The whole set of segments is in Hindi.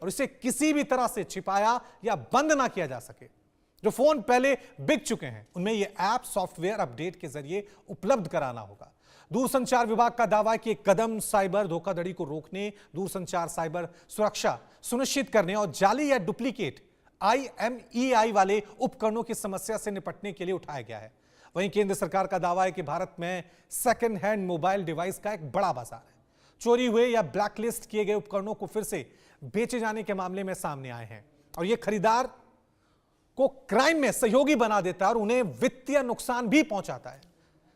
और इसे किसी भी तरह से छिपाया या बंद ना किया जा सके। जो फोन पहले बिक चुके हैं उनमें यह ऐप सॉफ्टवेयर अपडेट के जरिए उपलब्ध कराना होगा। दूरसंचार विभाग का दावा है कि एक कदम साइबर धोखाधड़ी को रोकने, दूरसंचार साइबर सुरक्षा सुनिश्चित करने और जाली या डुप्लीकेट IMEI वाले उपकरणों की समस्या से निपटने के लिए उठाया गया है। वहीं केंद्र सरकार का दावा है कि भारत में सेकंड हैंड मोबाइल डिवाइस का एक बड़ा बाजार है। चोरी हुए या ब्लैकलिस्ट किए गए उपकरणों को फिर से बेचे जाने के मामले में सामने आए हैं और यह खरीदार को क्राइम में सहयोगी बना देता है और उन्हें वित्तीय नुकसान भी पहुंचाता है।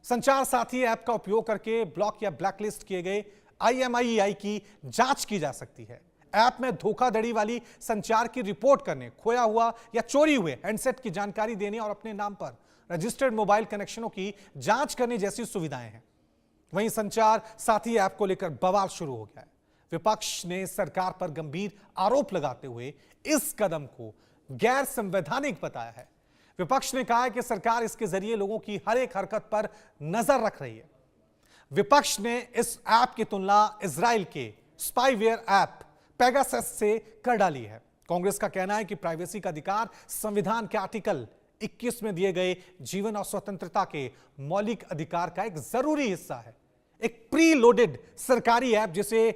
संचार साथी ऐप का उपयोग करके ब्लॉक या ब्लैकलिस्ट किए गए IMEI की जांच की जा सकती है। ऐप में धोखाधड़ी वाली संचार की रिपोर्ट करने, खोया हुआ या चोरी हुए हैंडसेट की जानकारी देने और अपने नाम पर रजिस्टर्ड मोबाइल कनेक्शनों की जांच करने जैसी सुविधाएं हैं। वहीं संचार साथी ऐप को लेकर बवाल शुरू हो गया है। विपक्ष ने सरकार पर गंभीर आरोप लगाते हुए इस कदम को गैर संवैधानिक बताया है। विपक्ष ने कहा है कि सरकार इसके जरिए लोगों की हर एक हरकत पर नजर रख रही है। विपक्ष ने इस ऐप की तुलना इजराइल के स्पाईवेयर ऐप पेगासस से कर डाली है। कांग्रेस का कहना है कि प्राइवेसी का अधिकार संविधान के आर्टिकल 21 में दिए गए जीवन और स्वतंत्रता के मौलिक अधिकार का एक जरूरी हिस्सा है। एक प्री लोडेड सरकारी ऐप जिसे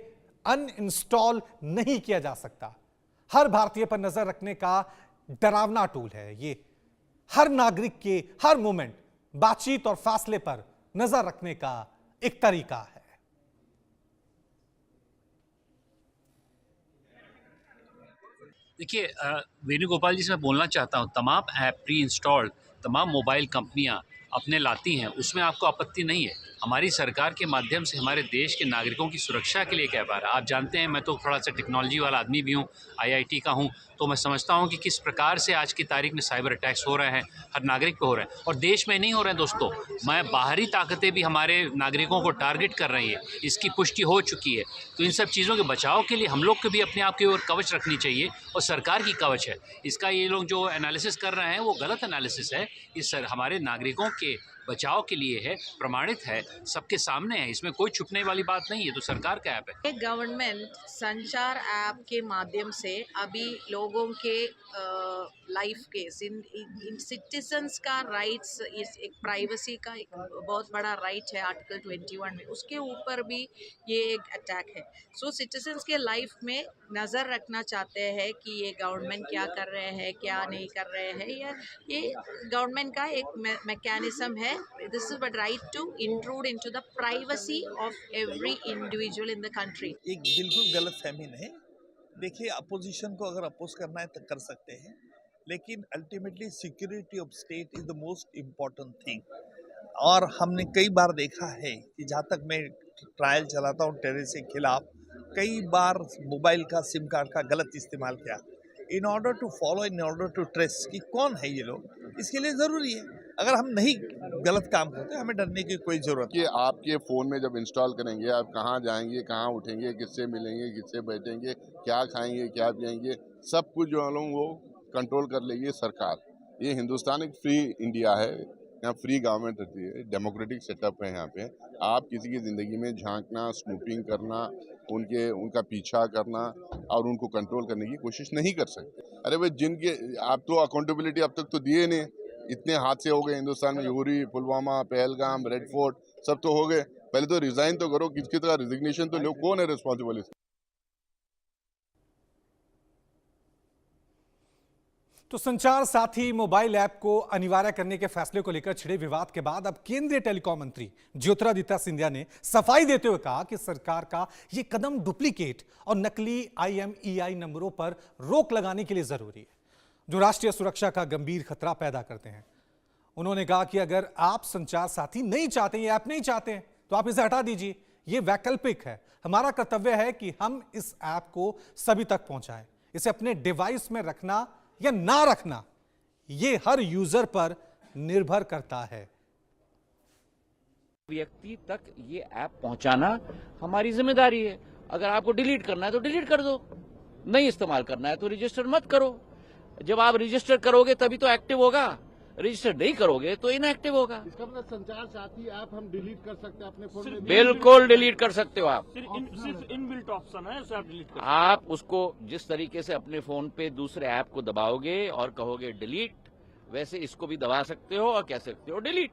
अनइंस्टॉल नहीं किया जा सकता, हर भारतीय पर नजर रखने का डरावना टूल है। ये हर नागरिक के हर मोमेंट, बातचीत और फासले पर नजर रखने का एक तरीका है। देखिए, वेणुगोपाल जी से मैं बोलना चाहता हूँ, तमाम ऐप प्री इंस्टॉल्ड तमाम मोबाइल कंपनियां अपने लाती हैं, उसमें आपको आपत्ति नहीं है। हमारी सरकार के माध्यम से हमारे देश के नागरिकों की सुरक्षा के लिए क्या बात है। आप जानते हैं, मैं तो थोड़ा सा टेक्नोलॉजी वाला आदमी भी हूँ, IIT का हूँ, तो मैं समझता हूँ कि किस प्रकार से आज की तारीख में साइबर अटैक्स हो रहे हैं, हर नागरिक पे हो रहे हैं और देश में नहीं हो रहे हैं दोस्तों। मैं बाहरी ताकतें भी हमारे नागरिकों को टारगेट कर रही है, इसकी पुष्टि हो चुकी है। तो इन सब चीज़ों के बचाव के लिए हम लोग को भी अपने आप की ओर कवच रखनी चाहिए और सरकार की कवच है। इसका ये लोग जो एनालिसिस कर रहे हैं वो गलत एनालिसिस है। इस हमारे नागरिकों के बचाव के लिए है, प्रमाणित है, सबके सामने है, इसमें कोई छुपने वाली बात नहीं है। तो सरकार का ऐप है। गवर्नमेंट संचार ऐप के माध्यम से अभी लोगों के लाइफ के इन सिटीजन्स का राइट्स, इस एक प्राइवेसी का एक बहुत बड़ा राइट है आर्टिकल 21 में, उसके ऊपर भी ये एक अटैक है। सो सिटीजन्स के लाइफ में नज़र रखना चाहते हैं कि ये गवर्नमेंट क्या कर रहे हैं, क्या नहीं कर रहे हैं, या ये गवर्नमेंट का एक मैकेनिज्म है। This is but right to intrude into the privacy of every individual in the country. एक बिल्कुल गलत फहमी नहीं। देखिए, अपोजिशन को अगर अपोज करना है तो कर सकते हैं, लेकिन ultimately security of state is the most important thing. और हमने कई बार देखा है कि जहाँ तक मैं ट्रायल चलाता हूँ टेररिस्ट के खिलाफ, कई बार मोबाइल का सिम कार्ड का गलत इस्तेमाल किया। In order to follow, in order to trace कि कौन है ये लोग, इसके लिए ज़रूरी है। अगर हम नहीं गलत काम करते, हमें डरने की कोई ज़रूरत नहीं। आपके फ़ोन में जब इंस्टॉल करेंगे, आप कहाँ जाएंगे, कहाँ उठेंगे, किससे मिलेंगे, किससे बैठेंगे, क्या खाएंगे, क्या पिएंगे, सब कुछ जो है लोग वो कंट्रोल कर लेगी सरकार। ये हिंदुस्तान एक फ्री इंडिया है, यहाँ फ्री गवर्नमेंट रहती है, डेमोक्रेटिक सेटअप है। यहाँ पे आप किसी की ज़िंदगी में झांकना, स्नूपिंग करना, उनका पीछा करना और उनको कंट्रोल करने की कोशिश नहीं कर सकते। अरे भाई, जिनके आप तो अकाउंटेबिलिटी अब तक तो दिए नहीं। इतने हादसे हो गए हिंदुस्तान में, Yuri, Pulwama, Pahalgam, red fort, सब तो हो गए। पहले तो रिजाइन तो करो, किसकी तरह रिजिग्नेशन तो लो, कौन है रिस्पॉन्सिबल इसका। तो संचार साथी मोबाइल ऐप को अनिवार्य करने के फैसले को लेकर छिड़े विवाद के बाद अब केंद्रीय टेलीकॉम मंत्री ज्योतिरादित्य सिंधिया ने सफाई देते हुए कहा कि सरकार का यह कदम डुप्लीकेट और नकली IMEI नंबरों पर रोक लगाने के लिए जरूरी है, जो राष्ट्रीय सुरक्षा का गंभीर खतरा पैदा करते हैं। उन्होंने कहा कि अगर आप संचार साथी नहीं चाहते, ये ऐप नहीं चाहते हैं, तो आप इसे हटा दीजिए, ये वैकल्पिक है। हमारा कर्तव्य है कि हम इस ऐप को सभी तक पहुंचाएं। इसे अपने डिवाइस में रखना या ना रखना, यह हर यूजर पर निर्भर करता है। व्यक्ति तक ये ऐप पहुंचाना हमारी जिम्मेदारी है। अगर आपको डिलीट करना है तो डिलीट कर दो, नहीं इस्तेमाल करना है तो रजिस्टर मत करो। जब आप रजिस्टर करोगे तभी तो एक्टिव होगा। रजिस्टर नहीं करोगे तो इनएक्टिव होगा। इसका मतलब संचार साथी ऐप हम डिलीट कर सकते हैं अपने फोन में? बिल्कुल डिलीट कर सकते हो आप। सिर्फ इनबिल्ट ऑप्शन है, उसे आप डिलीट कर। आप उसको जिस तरीके से अपने फोन पे दूसरे ऐप को दबाओगे और कहोगे डिलीट, वैसे इसको भी दबा सकते हो और कह सकते हो डिलीट।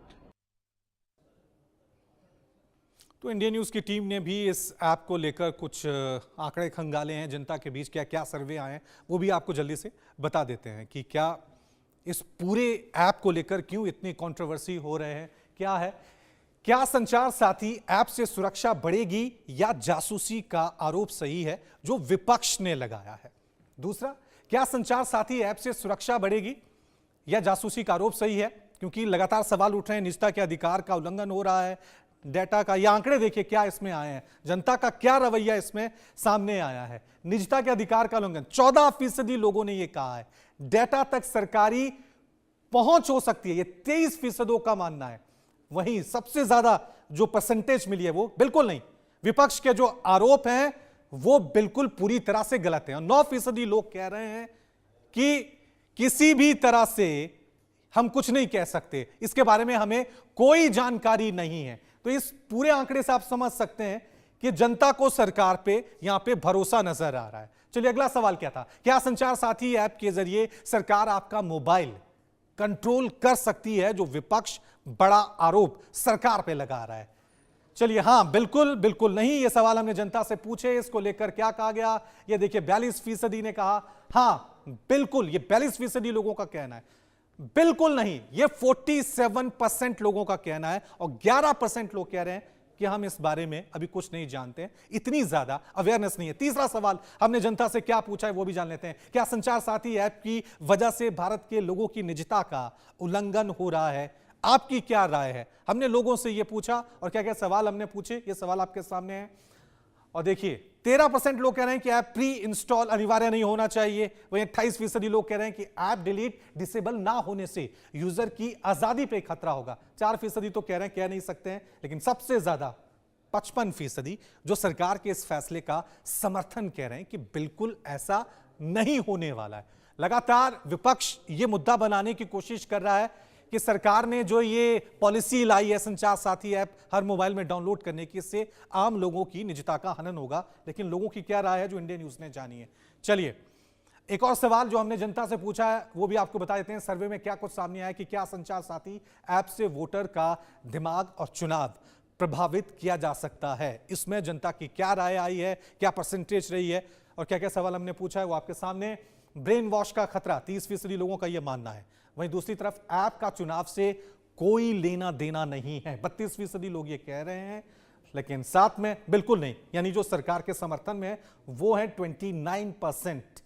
तो इंडिया न्यूज की टीम ने भी इस ऐप को लेकर कुछ आंकड़े खंगाले हैं, जनता के बीच क्या क्या सर्वे आए हैं वो भी आपको जल्दी से बता देते हैं कि क्या इस पूरे ऐप को लेकर क्यों इतनी कंट्रोवर्सी हो रहे हैं। क्या है, क्या संचार साथी ऐप से सुरक्षा बढ़ेगी या जासूसी का आरोप सही है जो विपक्ष ने लगाया है। दूसरा, क्या संचार साथी ऐप से सुरक्षा बढ़ेगी या जासूसी का आरोप सही है, क्योंकि लगातार सवाल उठ रहे हैं, निजता के अधिकार का उल्लंघन हो रहा है, डेटा का, ये आंकड़े देखिए क्या इसमें आए हैं, जनता का क्या रवैया इसमें सामने आया है। निजता के अधिकार का उल्लंघन 14% लोगों ने यह कहा है। डेटा तक सरकारी पहुंच हो सकती है, यह 23% का मानना है। वहीं सबसे ज्यादा जो परसेंटेज मिली है वो बिल्कुल नहीं। विपक्ष के जो आरोप हैं वो बिल्कुल पूरी तरह से गलत हैं। 9% लोग कह रहे हैं कि किसी भी तरह से हम कुछ नहीं कह सकते, इसके बारे में हमें कोई जानकारी नहीं है। तो इस पूरे आंकड़े से आप समझ सकते हैं कि जनता को सरकार पे यहां पे भरोसा नजर आ रहा है। चलिए अगला सवाल क्या था, क्या संचार साथी ऐप के जरिए सरकार आपका मोबाइल कंट्रोल कर सकती है, जो विपक्ष बड़ा आरोप सरकार पे लगा रहा है। चलिए हां, बिल्कुल बिल्कुल नहीं, ये सवाल हमने जनता से पूछे, इसको लेकर क्या कहा गया, ये देखिए 42% ने कहा हां बिल्कुल, ये 42% लोगों का कहना है। बिल्कुल नहीं, ये 47% लोगों का कहना है और 11% लोग कह रहे हैं कि हम इस बारे में अभी कुछ नहीं जानते, इतनी ज्यादा अवेयरनेस नहीं है। तीसरा सवाल हमने जनता से क्या पूछा है वो भी जान लेते हैं। क्या संचार साथी ऐप की वजह से भारत के लोगों की निजता का उल्लंघन हो रहा है, आपकी क्या राय है। हमने लोगों से यह पूछा और क्या क्या सवाल हमने पूछे, ये सवाल आपके सामने है। और देखिए 13% लोग कह रहे हैं कि ऐप प्री इंस्टॉल अनिवार्य नहीं होना चाहिए। वहीं 28% लोग कह रहे हैं कि ऐप डिलीट डिसेबल ना होने से यूजर की आजादी पे खतरा होगा। 4% तो कह रहे हैं कह नहीं सकते हैं, लेकिन सबसे ज्यादा 55% जो सरकार के इस फैसले का समर्थन कह रहे हैं कि बिल्कुल ऐसा नहीं होने वाला है। लगातार विपक्ष ये मुद्दा बनाने की कोशिश कर रहा है कि सरकार ने जो ये पॉलिसी लाई है संचार साथी ऐप हर मोबाइल में डाउनलोड करने की, इससे आम लोगों की निजता का हनन होगा। लेकिन लोगों की क्या राय है जो इंडिया न्यूज ने जानी है। चलिए एक और सवाल जो हमने जनता से पूछा है वो भी आपको बता देते हैं। सर्वे में क्या कुछ सामने आया कि क्या संचार साथी ऐप से वोटर का दिमाग और चुनाव प्रभावित किया जा सकता है। इसमें जनता की क्या राय आई है, क्या परसेंटेज रही है और क्या क्या सवाल हमने पूछा है वो आपके सामने। ब्रेन वॉश का खतरा 30% लोगों का यह मानना है। वहीं दूसरी तरफ ऐप का चुनाव से कोई लेना देना नहीं है, 32% लोग ये कह रहे हैं। लेकिन साथ में बिल्कुल नहीं, यानी जो सरकार के समर्थन में है वो है 29%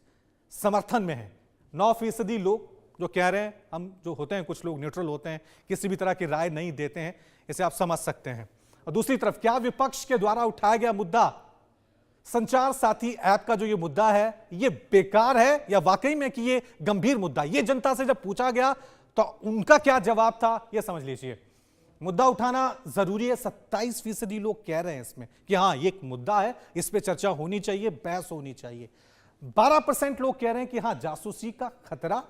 समर्थन में है। 9% लोग जो कह रहे हैं, हम जो होते हैं कुछ लोग न्यूट्रल होते हैं, किसी भी तरह की राय नहीं देते हैं, इसे आप समझ सकते हैं। और दूसरी तरफ क्या विपक्ष के द्वारा उठाया गया मुद्दा संचार साथी ऐप का जो ये मुद्दा है ये बेकार है या वाकई में कि ये गंभीर मुद्दा, ये जनता से जब पूछा गया तो उनका क्या जवाब था ये समझ लीजिए। मुद्दा उठाना जरूरी है, 27% लोग कह रहे हैं इसमें कि हाँ ये एक मुद्दा है, इस पे चर्चा होनी चाहिए, बहस होनी चाहिए। 12% लोग कह रहे हैं कि हाँ जासूसी का खतरा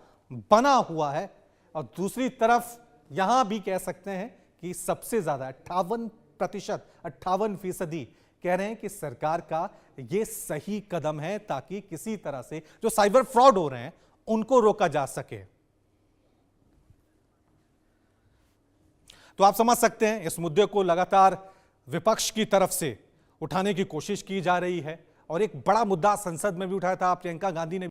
बना हुआ है। और दूसरी तरफ यहां भी कह सकते हैं कि सबसे ज्यादा 58% कह रहे हैं कि सरकार का यह सही कदम है ताकि किसी तरह से जो साइबर फ्रॉड हो रहे हैं उनको रोका जा सके। तो आप समझ सकते हैं इस मुद्दे को लगातार विपक्ष की तरफ से उठाने की कोशिश की जा रही है और एक बड़ा मुद्दा संसद में भी उठाया था। प्रियंका गांधी ने